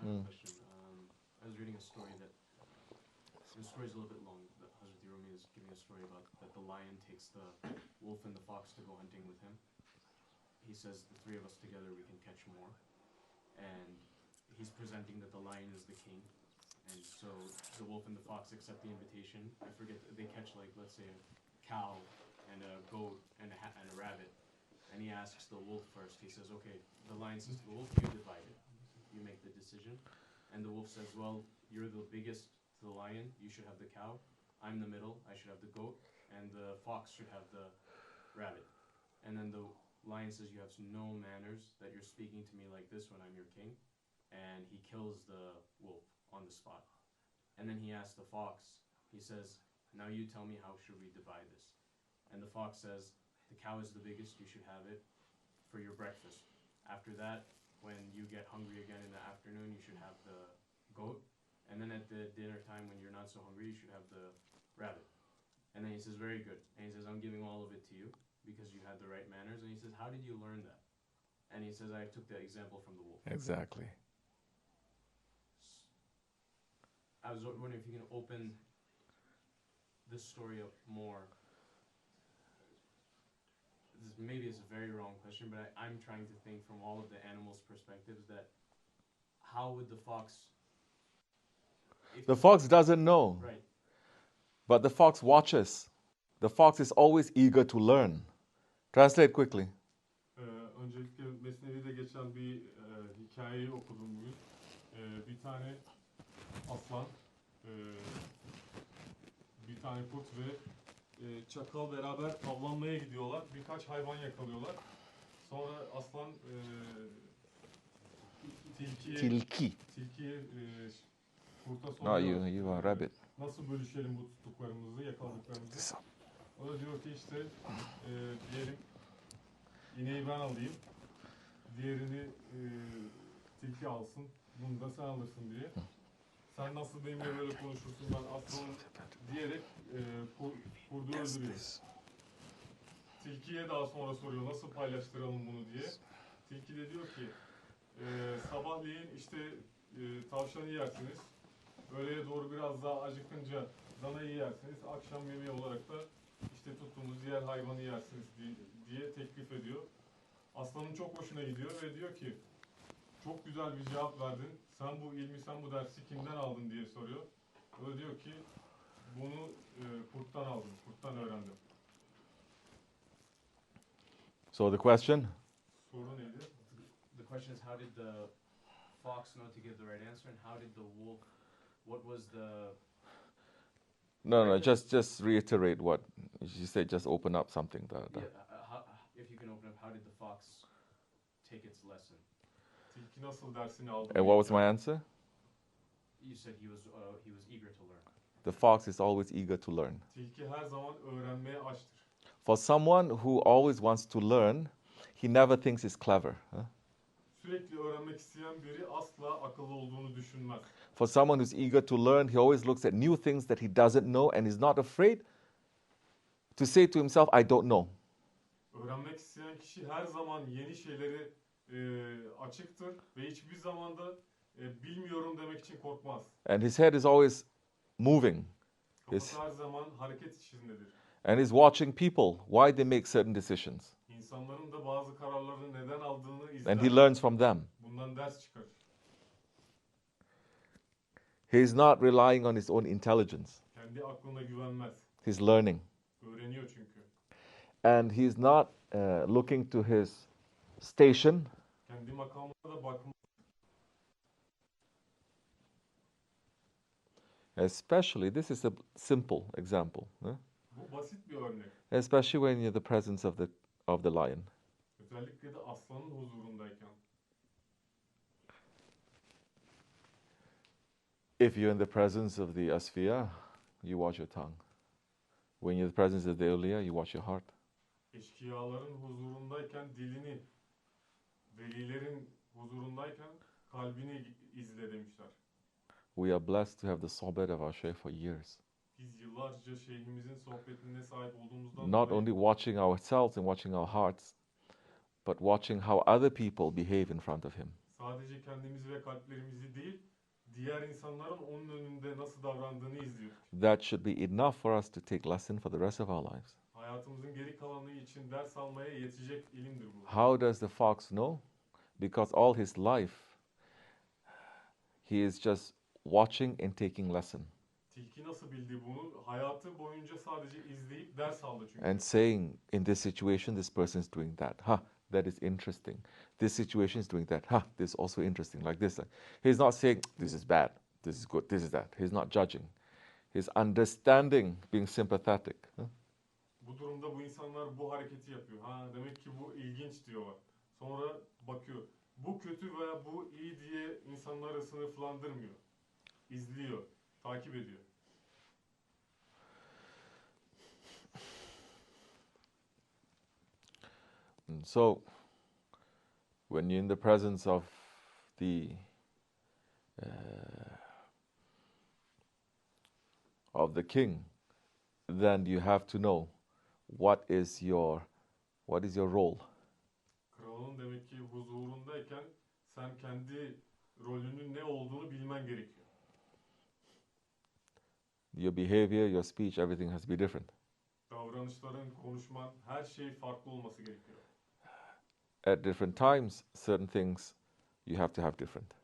have a question. I was reading a story that the story is a little bit long. But Hazrat Rumi is giving a story about that the lion takes the wolf and the fox to go hunting with him. He says the three of us together we can catch more, and he's presenting that the lion is the king, and so the wolf and the fox accept the invitation. I forget, they catch, like, let's say a cow and a goat and a rabbit, and he asks the wolf first. He says, okay, the lion says to the wolf, you divide it, you make the decision, and the wolf says, well, you're the biggest to the lion, you should have the cow, I'm the middle, I should have the goat, and the fox should have the rabbit. And then the lion says, you have no manners, that you're speaking to me like this when I'm your king. And he kills the wolf on the spot. And then he asks the fox, he says, now you tell me, how should we divide this? And the fox says, the cow is the biggest, you should have it for your breakfast. After that, when you get hungry again in the afternoon, you should have the goat. And then at the dinner time, when you're not so hungry, you should have the rabbit. And then he says, very good. And he says, I'm giving all of it to you because you had the right manners. And he says, how did you learn that? And he says, I took the example from the wolf. Exactly. I was wondering if you can open this story up more. Maybe it's a very wrong question, but I'm trying to think from all of the animals' perspectives that how would the fox... The fox doesn't know. Right. But the fox watches. The fox is always eager to learn. Translate quickly. Öncelikle Mesnevi'de geçen bir hikayeyi okudum bugün. Bir tane aslan, bir tane kurt ve çakal beraber avlanmaya gidiyorlar. Birkaç hayvan yakalıyorlar. Sonra aslan tilkiye kurta soruyor. You are rabbit. Nasıl bölüşelim bu tuttuklarımızı, yakaladıklarımızı? O da diyor ki işte diyelim ineği ben alayım, diğerini tilki alsın, bunu da sen alırsın diye. Sen nasıl benimle böyle konuşursun, ben aslanım diyerek kurdu öldürüyor. Tilkiye daha sonra soruyor nasıl paylaştıralım bunu diye. Tilki de diyor ki sabahleyin işte tavşanı yersiniz, öğleye doğru biraz daha acıkınca danayı yersiniz, akşam yemeği olarak da işte tuttuğumuz diğer hayvanı yersiniz diye teklif ediyor. Aslanın çok hoşuna gidiyor ve diyor ki çok güzel bir cevap verdin. Sen bu ilmi, sen bu dersi kimden aldın diye soruyor. O da diyor ki bunu kurttan aldım, kurttan öğrendim. So the question? Soru neydi? The question is, how did the fox know to give the right answer, and how did the wolf, what was the... No, just reiterate what you said. Just open up something. Yeah, if you can open up, how did the fox take its lesson? Tilki nasıl dersini aldı? And what was my answer? You said he was eager to learn. The fox is always eager to learn. Tilki her zaman öğrenmeye açtır. For someone who always wants to learn, he never thinks he's clever. Sürekli öğrenmek isteyen biri asla akıllı olduğunu düşünmez. For someone who's eager to learn, he always looks at new things that he doesn't know and is not afraid to say to himself, I don't know. Öğrenmek isteyen kişi her zaman yeni şeyleri açıktır ve hiçbir zaman da bilmiyorum demek için korkmaz. And his head is always moving. Kafası her zaman hareket içindedir. And he's watching people, why they make certain decisions. İnsanların da bazı kararları neden aldığını izler. And he learns from them. Bundan ders çıkarır. He's not relying on his own intelligence. Kendi aklına güvenmez. He's learning. Öğreniyor çünkü. And he's not looking to his station. Kendi makamına da bakmaz. Especially, this is a simple example. Bu basit bir örnek. Especially when you're in the presence of the lion. Özellikle de aslanın huzurundayken. If you're in the presence of the asfiya, you watch your tongue. When you're in the presence of the awliya, you watch your heart. Eşkıyaların huzurundayken dilini, velilerin huzurundayken kalbini izle demişler. We are blessed to have the sohbet of our Shaykh for years. Biz yıllarca şeyhimizin sohbetine sahip olduğumuzdan Not dolayı only watching ourselves and watching our hearts, but watching how other people behave in front of him. sadece kendimizi ve kalplerimizi değil, diğer insanların onun önünde nasıl davrandığını izliyorduk. That should be enough for us to take lesson for the rest of our lives. Hayatımızın geri kalanı için ders almaya yetecek ilimdir bu. How does the fox know? Because all his life, he is just watching and taking lesson. Tilki nasıl bildi bunu? Hayatı boyunca sadece izleyip ders aldı çünkü. And saying, in this situation, this person is doing that. That is interesting. This situation is doing that. This is also interesting, like this. He's not saying, this is bad, this is good, this is that. He's not judging. He's understanding, being sympathetic. Bu durumda bu insanlar bu hareketi yapıyor. Demek ki bu ilginç diyorlar. Sonra bakıyor. Bu kötü veya bu iyi diye insanları sınıflandırmıyor. İzliyor, takip ediyor. And so, when you're in the presence of the king, then you have to know what is your role. Kralın demek ki huzurundayken sen kendi rolünün ne olduğunu bilmen gerekiyor. Your behavior, your speech, everything has to be different. Davranışların, konuşman, her şey farklı olması gerekiyor. At different times, certain things you have to have different.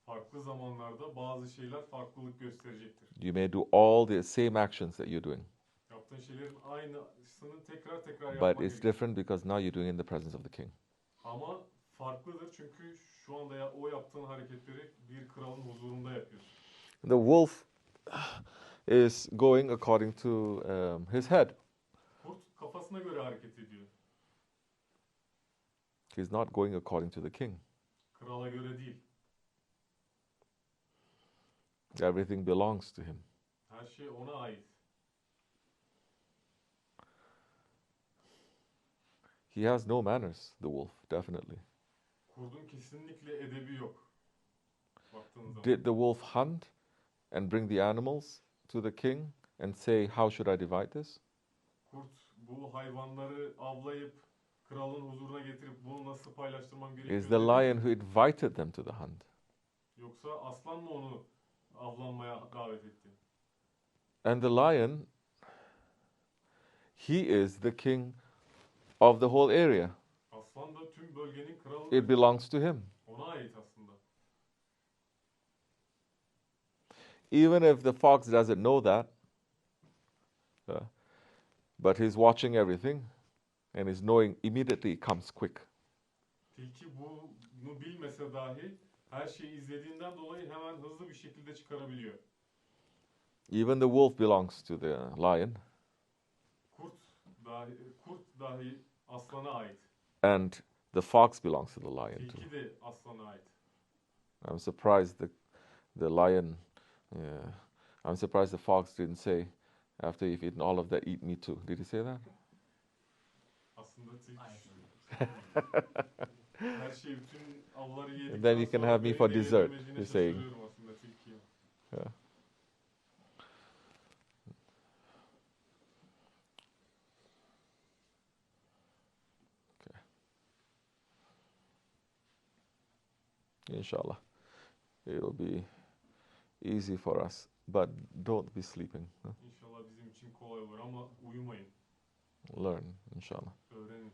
Farklı zamanlarda bazı şeyler farklılık gösterecektir. You may do all the same actions that you're doing, Yaptığın şeylerin aynısını tekrar yapman but it's gerekiyor. different because now you're doing it in the presence of the king. Ama farklıdır çünkü şu anda o yaptığın hareketleri bir kralın huzurunda yapıyorsun. The wolf is going according to his head. Kurt kafasına göre hareket ediyor. He's not going according to the king. Krala göre değil. Everything belongs to him. Her şey ona ait. He has no manners, the wolf, definitely. Kurdun kesinlikle edebi yok. Baktığın zaman. Did the wolf hunt and bring the animals to the king and say, how should I divide this? Kurt bu hayvanları avlayıp kralın huzuruna getirip bunu nasıl paylaştırmam gerekiyor? Is the lion who invited them to the hunt. Yoksa aslan mı onu avlanmaya davet etti? And the lion, he is the king of the whole area. Aslan da tüm bölgenin kralı. It belongs to him. Ona ait aslında. Even if the fox doesn't know that, but he's watching everything and is knowing immediately, it comes quick. Tilki bunu bilmese dahi her şeyi izlediğinden dolayı hemen hızlı bir şekilde çıkarabiliyor. Even the wolf belongs to the lion. Kurt dahi aslana ait. And the fox belongs to the lion too. Tilki de aslana ait. I'm surprised the lion, I'm surprised the fox didn't say, after you've eaten all of that, eat me too. Did he say that? Aslında tilki her şey bütün avları yedikten And then you can sonra have me for beni de dessert, yemediğine you're saying. şaşırıyorum aslında tilkiye. Yeah. Okay. Inshallah, it'll be easy for us, but don't be sleeping. İnşallah bizim için kolay olur ama uyumayın. Learn, inshallah. Öğrenin.